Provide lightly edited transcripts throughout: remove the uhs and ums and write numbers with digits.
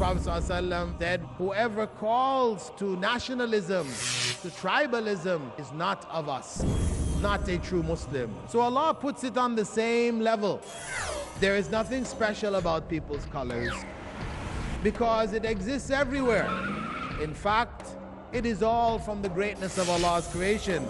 Prophet ﷺ said, whoever calls to nationalism, to tribalism, is not of us, not a true Muslim. So Allah puts it on the same level. There is nothing special about people's colors because it exists everywhere. In fact, it is all from the greatness of Allah's creation.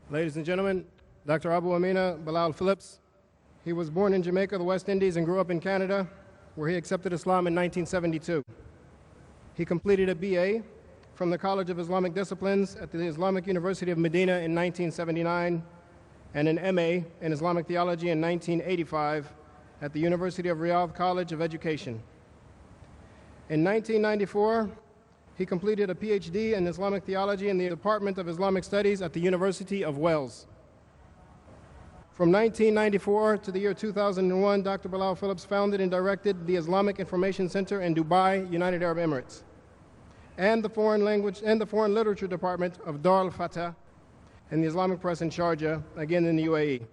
Ladies and gentlemen, Dr. Abu Amina Bilal Phillips. He was born in Jamaica, the West Indies, and grew up in Canada, where he accepted Islam in 1972. He completed a BA from the College of Islamic Disciplines at the Islamic University of Medina in 1979, and an MA in Islamic Theology in 1985 at the University of Riyadh College of Education. In 1994, he completed a PhD in Islamic Theology in the Department of Islamic Studies at the University of Wales. From 1994 to the year 2001, Dr. Bilal Phillips founded and directed the Islamic Information Center in Dubai, United Arab Emirates, and the Foreign Language and the Foreign Literature Department of Dar al-Fatah and the Islamic Press in Sharjah, again in the UAE.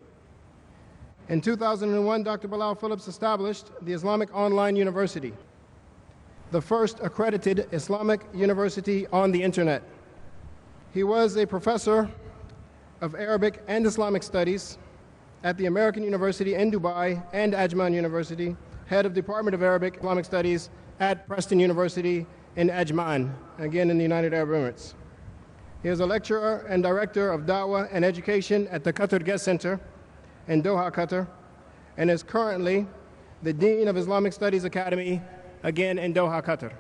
In 2001, Dr. Bilal Phillips established the Islamic Online University, the first accredited Islamic university on the internet. He was a professor of Arabic and Islamic studies at the American University in Dubai and Ajman University, head of Department of Arabic Islamic Studies at Preston University in Ajman, again in the United Arab Emirates. He is a lecturer and director of Dawah and Education at the Qatar Guest Center in Doha, Qatar, and is currently the Dean of Islamic Studies Academy, again in Doha, Qatar.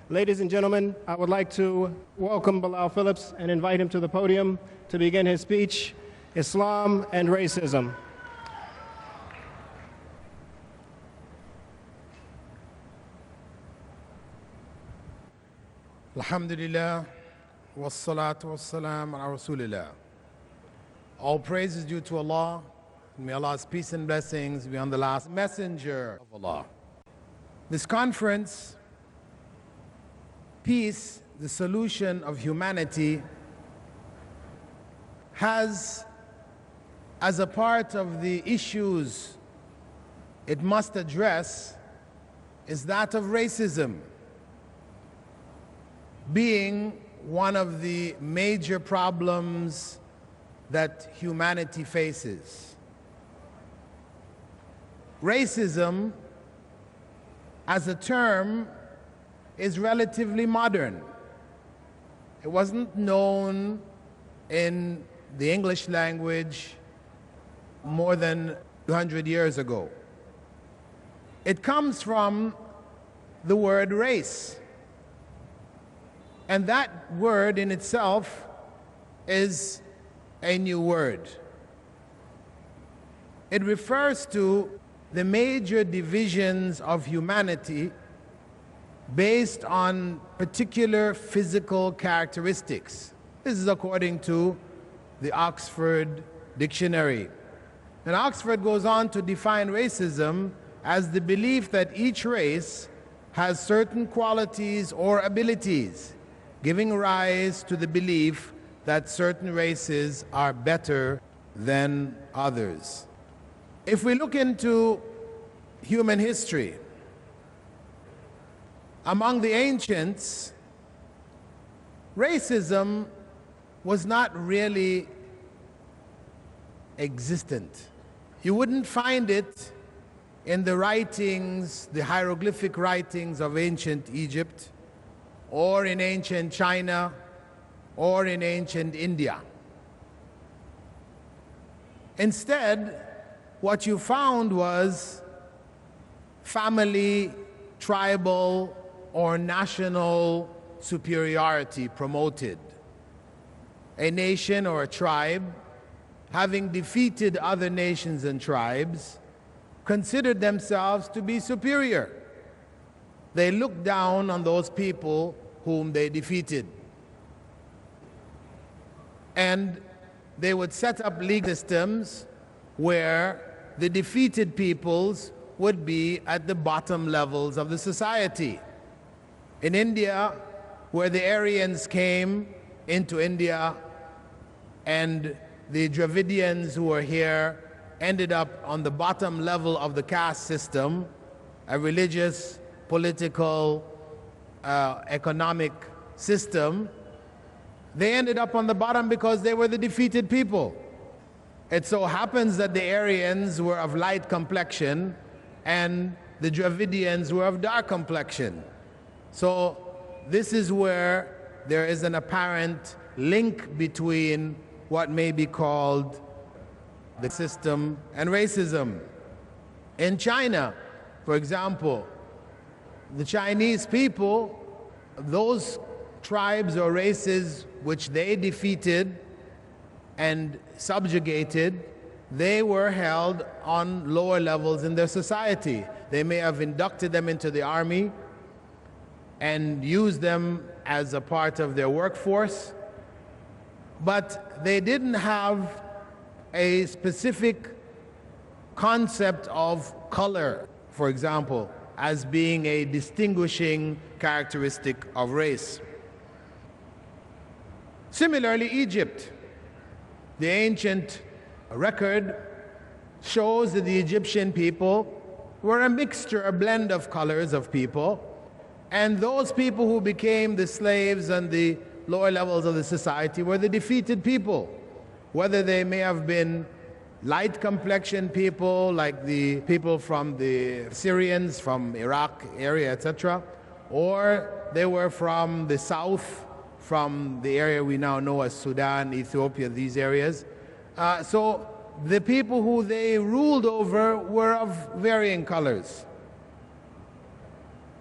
Ladies and gentlemen, I would like to welcome Bilal Phillips and invite him to the podium to begin his speech, Islam and Racism. Alhamdulillah, wassalatu wassalam ala Rasulillah. All praise is due to Allah. May Allah's peace and blessings be on the last messenger of Allah. This conference, Peace, the Solution of Humanity, has as a part of the issues it must address is that of racism, being one of the major problems that humanity faces. Racism as a term is relatively modern. It wasn't known in the English language more than 200 years ago. It comes from the word race. And that word in itself is a new word. It refers to the major divisions of humanity based on particular physical characteristics. This is according to the Oxford Dictionary. And Oxford goes on to define racism as the belief that each race has certain qualities or abilities, giving rise to the belief that certain races are better than others. If we look into human history, among the ancients, racism was not really existent. You wouldn't find it in the writings, the hieroglyphic writings of ancient Egypt, or in ancient China, or in ancient India. Instead, what you found was family, tribal, or national superiority promoted. A nation or a tribe, having defeated other nations and tribes, considered themselves to be superior. They looked down on those people whom they defeated. And they would set up legal systems where the defeated peoples would be at the bottom levels of the society. In India, where the Aryans came into India and the Dravidians who were here ended up on the bottom level of the caste system, a religious, political, economic system, they ended up on the bottom because they were the defeated people. It so happens that the Aryans were of light complexion and the Dravidians were of dark complexion. So this is where there is an apparent link between what may be called the system and racism. In China, for example, the Chinese people, those tribes or races which they defeated and subjugated, they were held on lower levels in their society. They may have inducted them into the army and used them as a part of their workforce, but they didn't have a specific concept of color, for example, as being a distinguishing characteristic of race. Similarly, Egypt, the ancient record shows that the Egyptian people were a mixture, a blend of colors of people, and those people who became the slaves and the lower levels of the society were the defeated people, whether they may have been light complexion people like the people from the Syrians, from Iraq area, etc., or they were from the south, from the area we now know as Sudan, Ethiopia, these areas. So the people who they ruled over were of varying colors.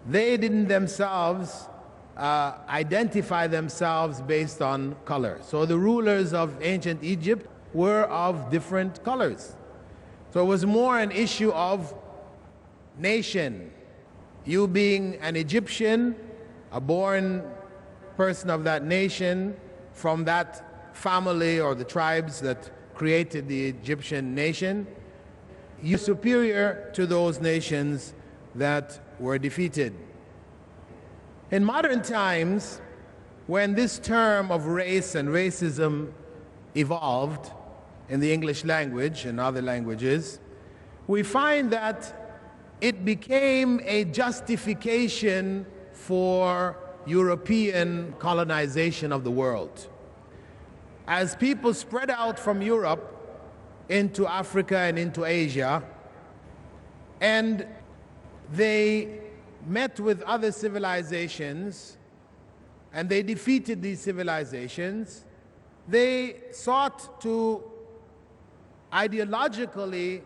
They didn't themselves identify themselves based on color. So the rulers of ancient Egypt were of different colors. So it was more an issue of nation. You being an Egyptian, a born person of that nation, from that family or the tribes that created the Egyptian nation, you're superior to those nations that were defeated. In modern times, when this term of race and racism evolved in the English language and other languages, we find that it became a justification for European colonization of the world. As people spread out from Europe into Africa and into Asia, and they met with other civilizations and they defeated these civilizations, they sought to ideologically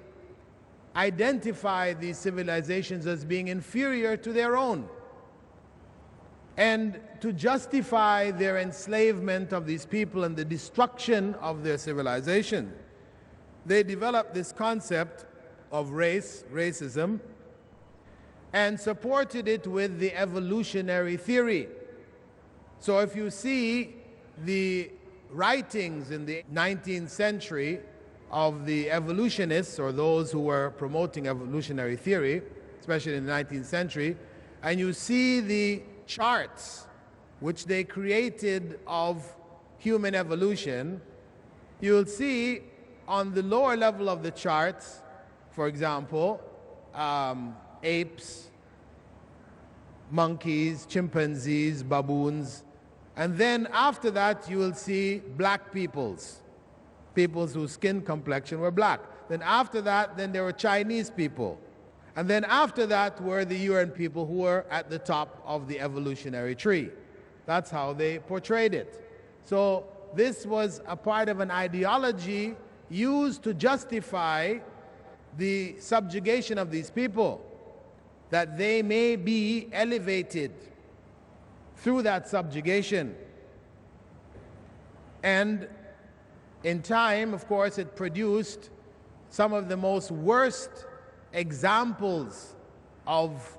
identify these civilizations as being inferior to their own, and to justify their enslavement of these people and the destruction of their civilization. They developed this concept of racism, and supported it with the evolutionary theory. So if you see the writings in the 19th century of the evolutionists, or those who were promoting evolutionary theory, especially in the 19th century, and you see the charts which they created of human evolution, you'll see on the lower level of the charts, for example, apes, monkeys, chimpanzees, baboons, and then after that you will see black peoples whose skin complexion were black. Then after that, then there were Chinese people. And then after that were the European people who were at the top of the evolutionary tree. That's how they portrayed it. So this was a part of an ideology used to justify the subjugation of these people, that they may be elevated through that subjugation. And in time, of course, it produced some of the most worst examples of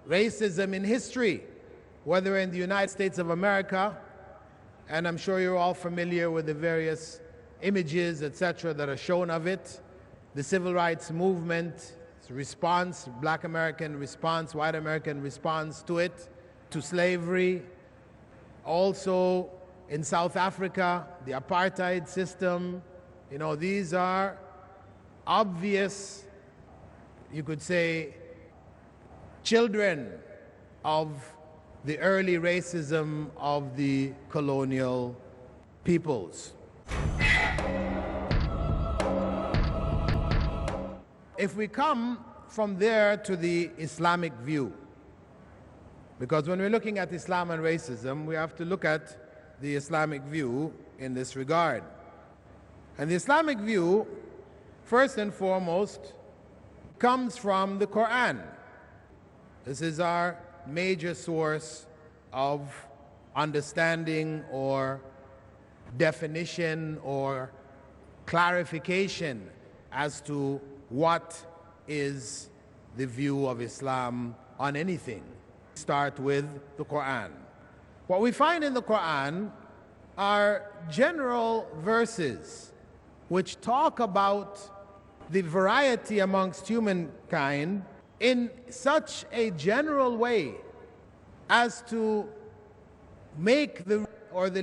racism in history, whether in the United States of America, and I'm sure you're all familiar with the various images, etc., that are shown of it. The civil rights movement response, black American response, white American response to it, to slavery. Also in South Africa, the apartheid system. You know, these are obvious, you could say, children of the early racism of the colonial peoples. If we come from there to the Islamic view, because when we're looking at Islam and racism, we have to look at the Islamic view in this regard. And the Islamic view, first and foremost, comes from the Quran. This is our major source of understanding or definition or clarification as to what is the view of Islam on anything. Start with the Quran. What we find in the Quran are general verses which talk about the variety amongst humankind in such a general way as to make the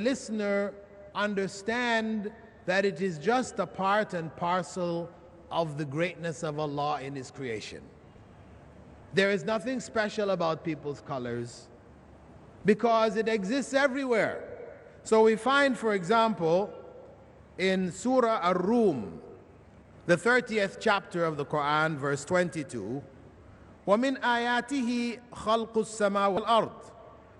listener understand that it is just a part and parcel of the greatness of Allah in His creation. There is nothing special about people's colors because it exists everywhere. So we find, for example, in Surah Ar-Rum, the 30th chapter of the Quran, verse 22, وَمِنْ آيَاتِهِ خَلْقُ السَّمَاءِ وَالْأَرْضِ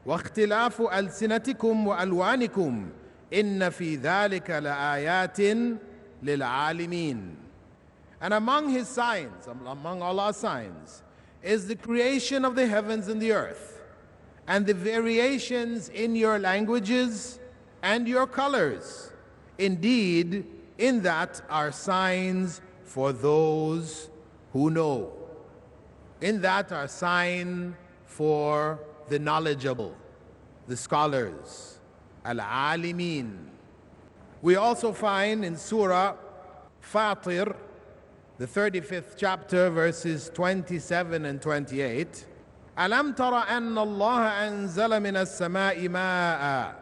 وَاخْتِلَافُ أَلْسِنَتِكُمْ وَأَلْوَانِكُمْ إِنَّ فِي ذَلِكَ لَآيَاتٍ لِلْعَالِمِينَ. And among His signs, among Allah's signs, is the creation of the heavens and the earth, and the variations in your languages and your colors. Indeed, in that are signs for those who know. In that are signs for the knowledgeable, the scholars, al-alimin. We also find in Surah Fatir, the 35th chapter, verses 27 and 28, أَلَمْ تَرَ أَنَّ اللَّهَ أَنزَلَ مِنَ السَّمَاءِ مَاءً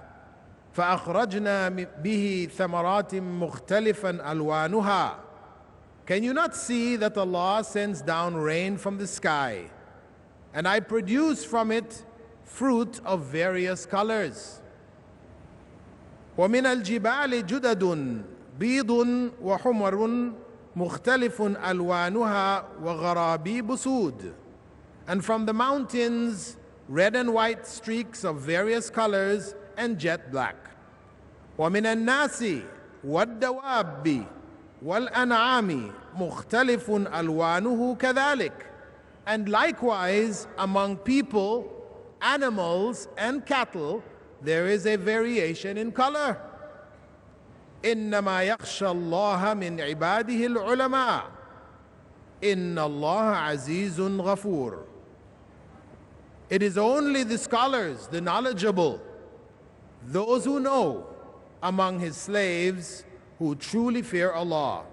فَأَخْرَجْنَا بِهِ ثَمَرَاتٍ مُخْتَلِفًا أَلْوَانُهَا. Can you not see that Allah sends down rain from the sky, and I produce from it fruit of various colors? وَمِنَ الْجِبَالِ جُدَدٌ بِيضٌ وَحُمَرٌ مُخْتَلِفٌ أَلْوَانُهَا وَغَرَابِيبُ سُودٌ. And from the mountains, red and white streaks of various colors and jet black. وَمِنَ النَّاسِ وَالدَّوَابِّ وَالْأَنْعَامِ مُخْتَلِفٌ أَلْوَانُهُ كَذَلِكَ. And likewise, among people, animals, and cattle, there is a variation in color. إِنَّمَا يَخْشَى اللَّهَ مِنْ عِبَادِهِ الْعُلَمَاءِ إِنَّ اللَّهَ عَزِيزٌ غَفُورٌ. It is only the scholars, the knowledgeable, those who know among His slaves who truly fear Allah.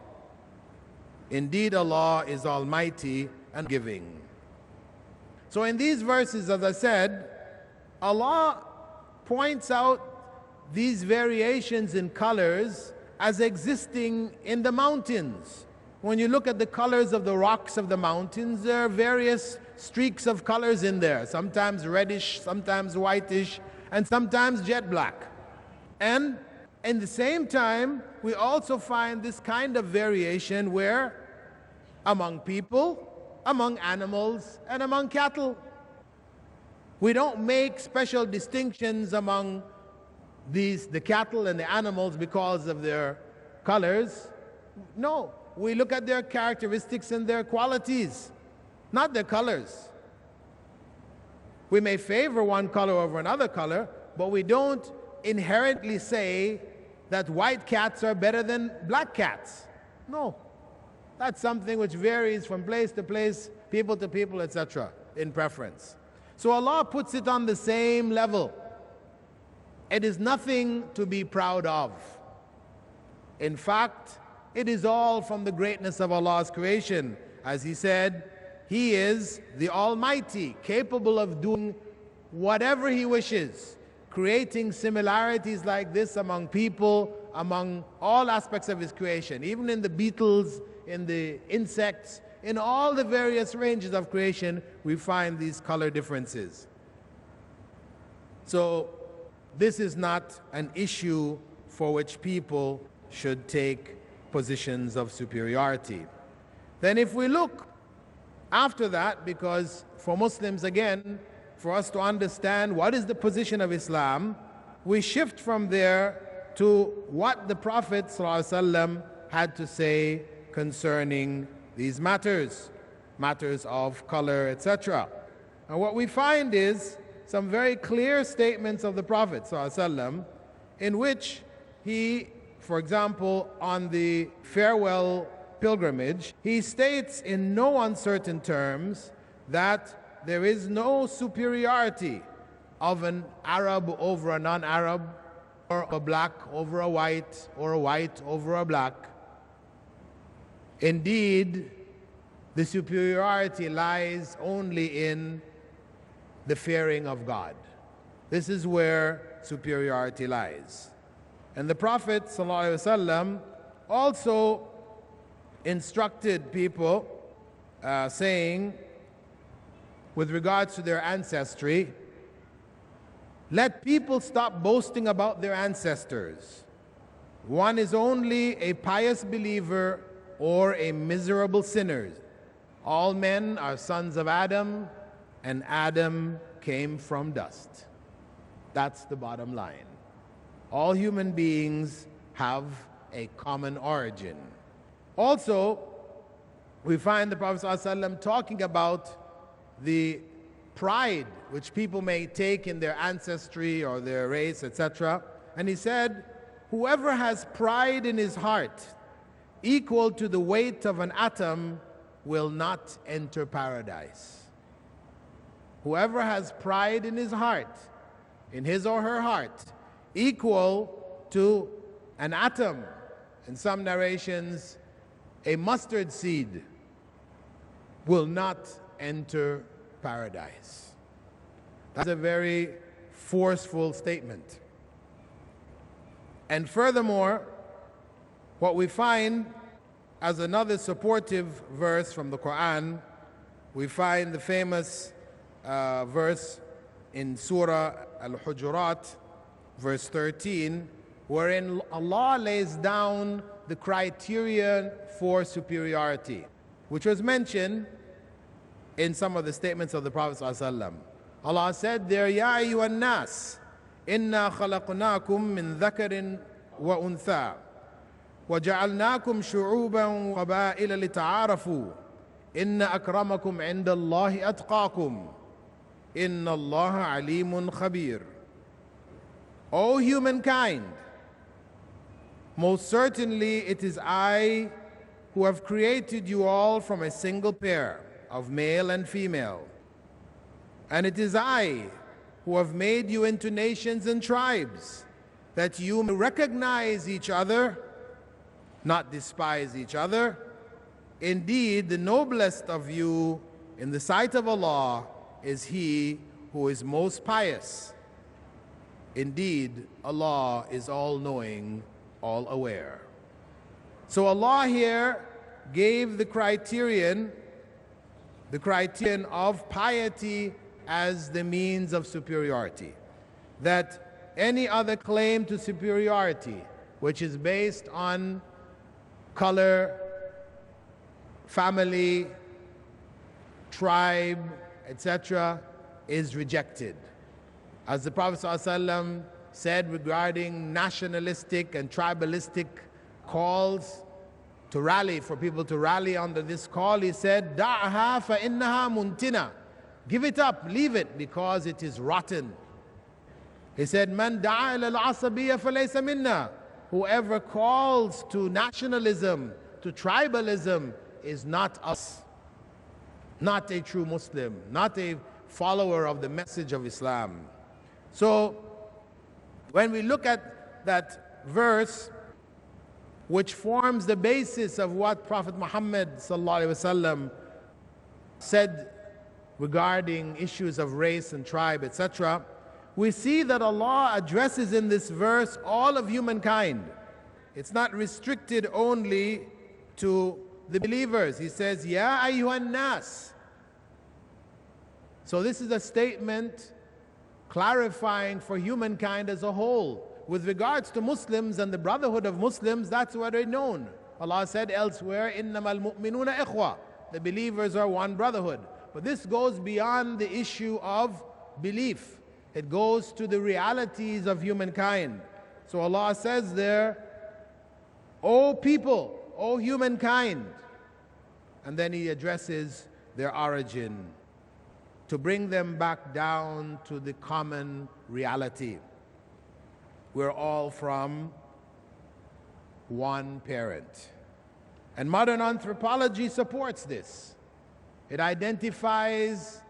Indeed, Allah is almighty and giving. So in these verses, as I said, Allah points out these variations in colors as existing in the mountains. When you look at the colors of the rocks of the mountains, there are various streaks of colors in there, sometimes reddish, sometimes whitish, and sometimes jet black. And in the same time, we also find this kind of variation where among people, among animals, and among cattle. We don't make special distinctions among the cattle and the animals because of their colors. No, we look at their characteristics and their qualities, not their colors. We may favor one color over another color, but we don't inherently say that white cats are better than black cats. No, that's something which varies from place to place, people to people, etc., in preference. So Allah puts it on the same level. It is nothing to be proud of. In fact, it is all from the greatness of Allah's creation. As He said, He is the Almighty, capable of doing whatever He wishes, creating similarities like this among people, among all aspects of His creation, even in the beetles, in the insects, in all the various ranges of creation, we find these color differences. So this is not an issue for which people should take positions of superiority. Then if we look after that, because for Muslims, again, for us to understand what is the position of Islam, we shift from there to what the Prophet ﷺ had to say concerning these matters of color, etc. And what we find is some very clear statements of the Prophet ﷺ in which he, for example, on the farewell pilgrimage, he states in no uncertain terms that there is no superiority of an Arab over a non-Arab, or a black over a white, or a white over a black. Indeed, the superiority lies only in the fearing of God. This is where superiority lies. And the Prophet ﷺ also instructed people, saying, with regards to their ancestry, let people stop boasting about their ancestors. One is only a pious believer or a miserable sinner. All men are sons of Adam, and Adam came from dust. That's the bottom line. All human beings have a common origin. Also, we find the Prophet ﷺ talking about the pride which people may take in their ancestry or their race, etc. And he said, whoever has pride in his heart equal to the weight of an atom will not enter paradise. Whoever has pride in his heart, in his or her heart, equal to an atom, in some narrations, a mustard seed, will not enter paradise. That's a very forceful statement. And furthermore, what we find as another supportive verse from the Quran, we find the famous verse in Surah Al-Hujurat, verse 13, wherein Allah lays down the criterion for superiority, which was mentioned in some of the statements of the Prophet ﷺ. Allah said there, Ya ayyuhan nas, inna khalaqnakum min dhakarin wa untha, wa ja'alnakum shu'uban wa qaba'ila lita'arafu, inna akramakum inda Allahi atqakum, inna Allaha alimun khabir. O humankind, most certainly it is I who have created you all from a single pair of male and female. And it is I who have made you into nations and tribes, that you may recognize each other, not despise each other. Indeed, the noblest of you in the sight of Allah is he who is most pious. Indeed, Allah is all-knowing, all-aware. So Allah here gave the criterion of piety as the means of superiority. That any other claim to superiority, which is based on color, family, tribe, etc., is rejected. As the Prophet ﷺ said regarding nationalistic and tribalistic calls to rally, for people to rally under this call, he said, Da'aha fa innaha muntina. Give it up, leave it, because it is rotten. He said, Man da'a ila al-asabiyya falaysa minna. Whoever calls to nationalism, to tribalism, is not us. Not a true Muslim, not a follower of the message of Islam. So, when we look at that verse, which forms the basis of what Prophet Muhammad ﷺ said regarding issues of race and tribe, etc., we see that Allah addresses in this verse all of humankind. It's not restricted only to the believers. He says, Ya ayyuhan nas. So this is a statement clarifying for humankind as a whole. With regards to Muslims and the brotherhood of Muslims, that's what they're known. Allah said elsewhere, إِنَّمَا الْمُؤْمِنُونَ إِخْوَةً. The believers are one brotherhood. But this goes beyond the issue of belief. It goes to the realities of humankind. So Allah says there, O people, O humankind. And then He addresses their origin to bring them back down to the common reality. We're all from one parent. And modern anthropology supports this. It identifies,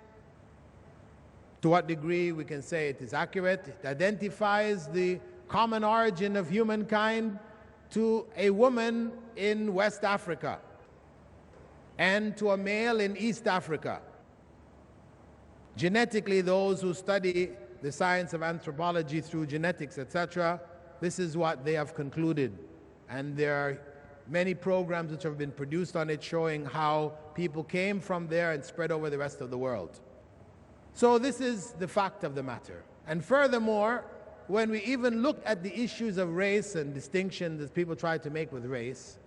to what degree we can say it is accurate, it identifies the common origin of humankind to a woman in West Africa and to a male in East Africa. Genetically, those who study the science of anthropology through genetics, etc., this is what they have concluded. And there are many programs which have been produced on it showing how people came from there and spread over the rest of the world. So this is the fact of the matter. And furthermore, when we even look at the issues of race and distinction that people try to make with race,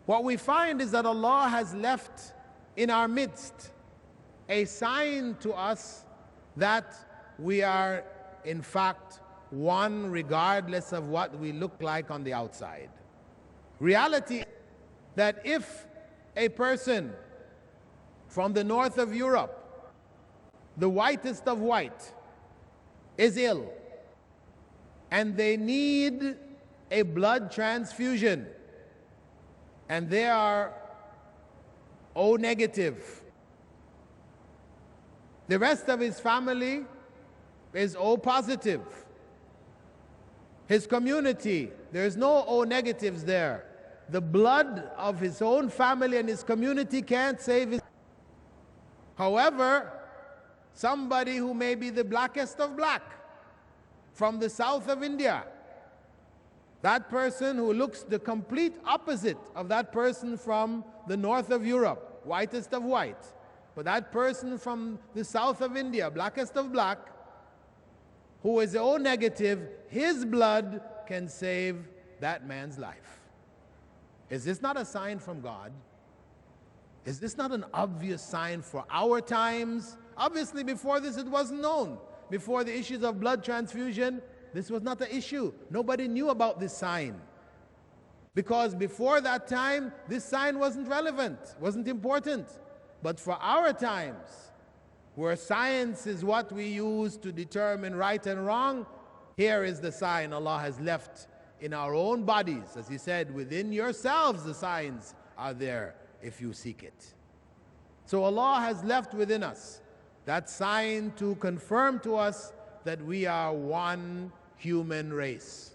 what we find is that Allah has left in our midst a sign to us that we are in fact one regardless of what we look like on the outside. Reality that if a person from the north of Europe, the whitest of white, is ill and they need a blood transfusion and they are O negative, the rest of his family is O positive. His community, there's no O negatives there. The blood of his own family and his community can't save his. However, somebody who may be the blackest of black from the south of India, that person who looks the complete opposite of that person from the north of Europe, whitest of white, but that person from the south of India, blackest of black, who is O negative, his blood can save that man's life. Is this not a sign from God? Is this not an obvious sign for our times? Obviously, before this, it wasn't known. Before the issues of blood transfusion, this was not an issue. Nobody knew about this sign. Because before that time, this sign wasn't relevant, wasn't important. But for our times, where science is what we use to determine right and wrong, here is the sign Allah has left in our own bodies. As He said, within yourselves the signs are there if you seek it. So Allah has left within us that sign to confirm to us that we are one human race.